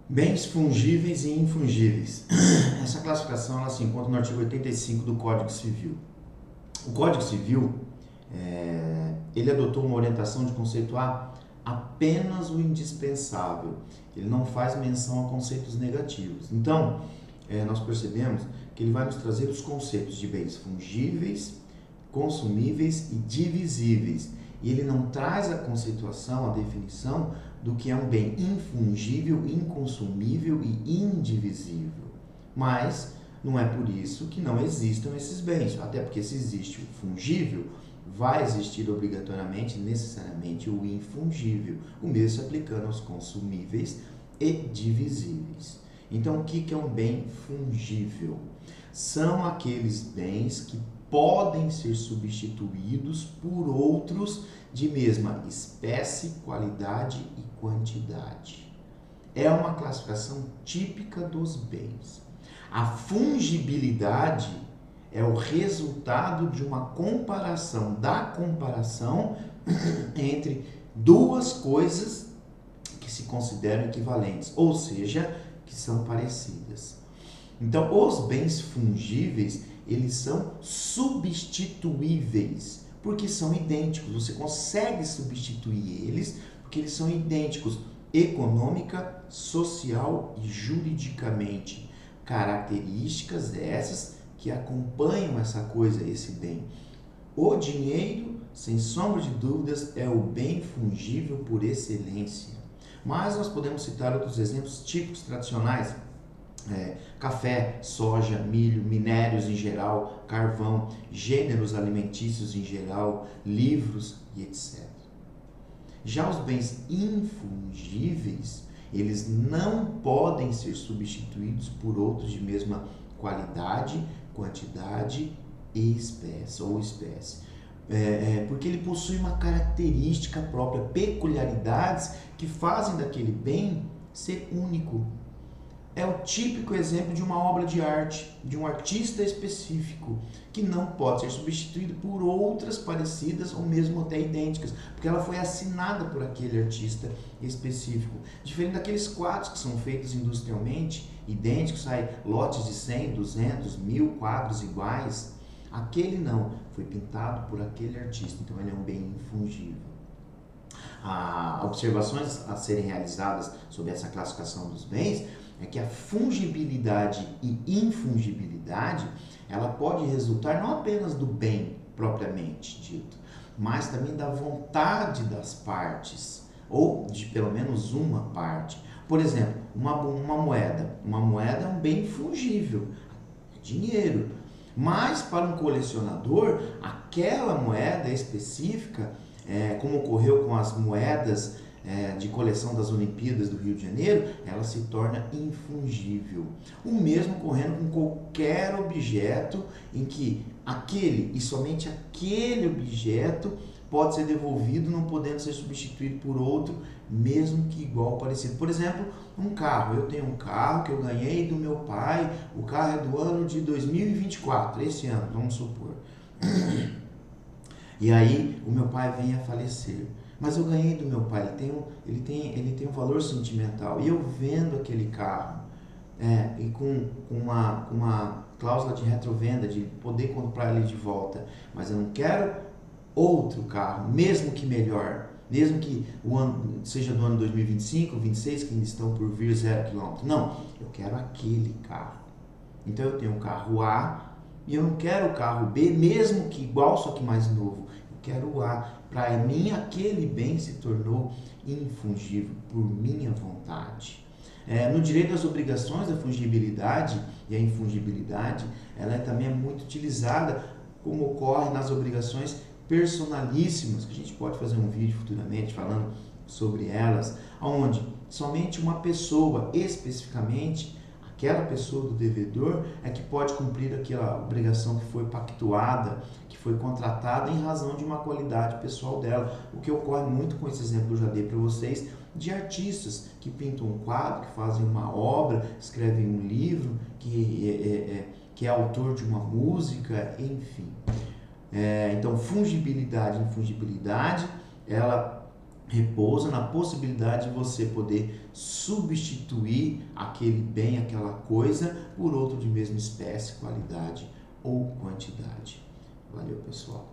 Bens fungíveis e infungíveis. Essa classificação ela se encontra no artigo 85 do Código Civil. O Código Civil ele adotou uma orientação de conceituar apenas o indispensável. Ele não faz menção a conceitos negativos. Então, nós percebemos que ele vai nos trazer os conceitos de bens fungíveis, consumíveis e divisíveis. E ele não traz a conceituação, a definição do que é um bem infungível, inconsumível e indivisível. Mas não é por isso que não existam esses bens, até porque se existe o fungível, vai existir obrigatoriamente, necessariamente, o infungível, o mesmo se aplicando aos consumíveis e divisíveis. Então, o que é um bem fungível? São aqueles bens que podem ser substituídos por outros de mesma espécie, qualidade e quantidade. É uma classificação típica dos bens. A fungibilidade é o resultado de uma comparação, entre duas coisas que se consideram equivalentes, ou seja, que são parecidas. Então, os bens fungíveis, eles são substituíveis, porque são idênticos. Você consegue substituir eles, porque eles são idênticos econômica, social e juridicamente. Características essas que acompanham essa coisa, esse bem. O dinheiro, sem sombra de dúvidas, é o bem fungível por excelência. Mas nós podemos citar outros exemplos típicos tradicionais. Café, soja, milho, minérios em geral, carvão, gêneros alimentícios em geral, livros e etc. Já os bens infungíveis, eles não podem ser substituídos por outros de mesma qualidade, quantidade e espécie. Porque ele possui uma característica própria, peculiaridades que fazem daquele bem ser único. É o típico exemplo de uma obra de arte, de um artista específico, que não pode ser substituído por outras parecidas ou mesmo até idênticas, porque ela foi assinada por aquele artista específico. Diferente daqueles quadros que são feitos industrialmente, idênticos, sai lotes de 100, 200, 1000 quadros iguais. Aquele não, foi pintado por aquele artista, então ele é um bem infungível. Observações a serem realizadas sobre essa classificação dos bens é que a fungibilidade e infungibilidade ela pode resultar não apenas do bem propriamente dito, mas também da vontade das partes, ou de pelo menos uma parte. Por exemplo, uma moeda. Uma moeda é um bem fungível, é dinheiro. Mas para um colecionador, aquela moeda específica, como ocorreu com as moedas de coleção das Olimpíadas do Rio de Janeiro, ela se torna infungível. O mesmo ocorrendo com qualquer objeto em que aquele e somente aquele objeto pode ser devolvido, não podendo ser substituído por outro, mesmo que igual ou parecido. Por exemplo, um carro. Eu tenho um carro que eu ganhei do meu pai, o carro é do ano de 2024, esse ano, vamos supor. E aí o meu pai vem a falecer. Mas eu ganhei do meu pai, ele tem um valor sentimental. E eu vendo aquele carro, e com uma cláusula de retrovenda, de poder comprar ele de volta. Mas eu não quero outro carro, mesmo que melhor, mesmo que o ano seja do ano 2025, 26, que ainda estão por vir 0 km. Não, eu quero aquele carro. Então eu tenho um carro A e eu não quero o carro B, mesmo que igual, só que mais novo. Eu quero o A. Para mim, aquele bem se tornou infungível por minha vontade. No direito das obrigações, a fungibilidade e a infungibilidade, ela também é muito utilizada, como ocorre nas obrigações personalíssimas, que a gente pode fazer um vídeo futuramente falando sobre elas, onde somente uma pessoa, especificamente, aquela pessoa do devedor, é que pode cumprir aquela obrigação que foi pactuada, que foi contratada em razão de uma qualidade pessoal dela. O que ocorre muito com esse exemplo que eu já dei para vocês, de artistas que pintam um quadro, que fazem uma obra, escrevem um livro, que é autor de uma música, enfim. Então, fungibilidade e infungibilidade, ela repousa na possibilidade de você poder substituir aquele bem, aquela coisa, por outro de mesma espécie, qualidade ou quantidade. Valeu, pessoal.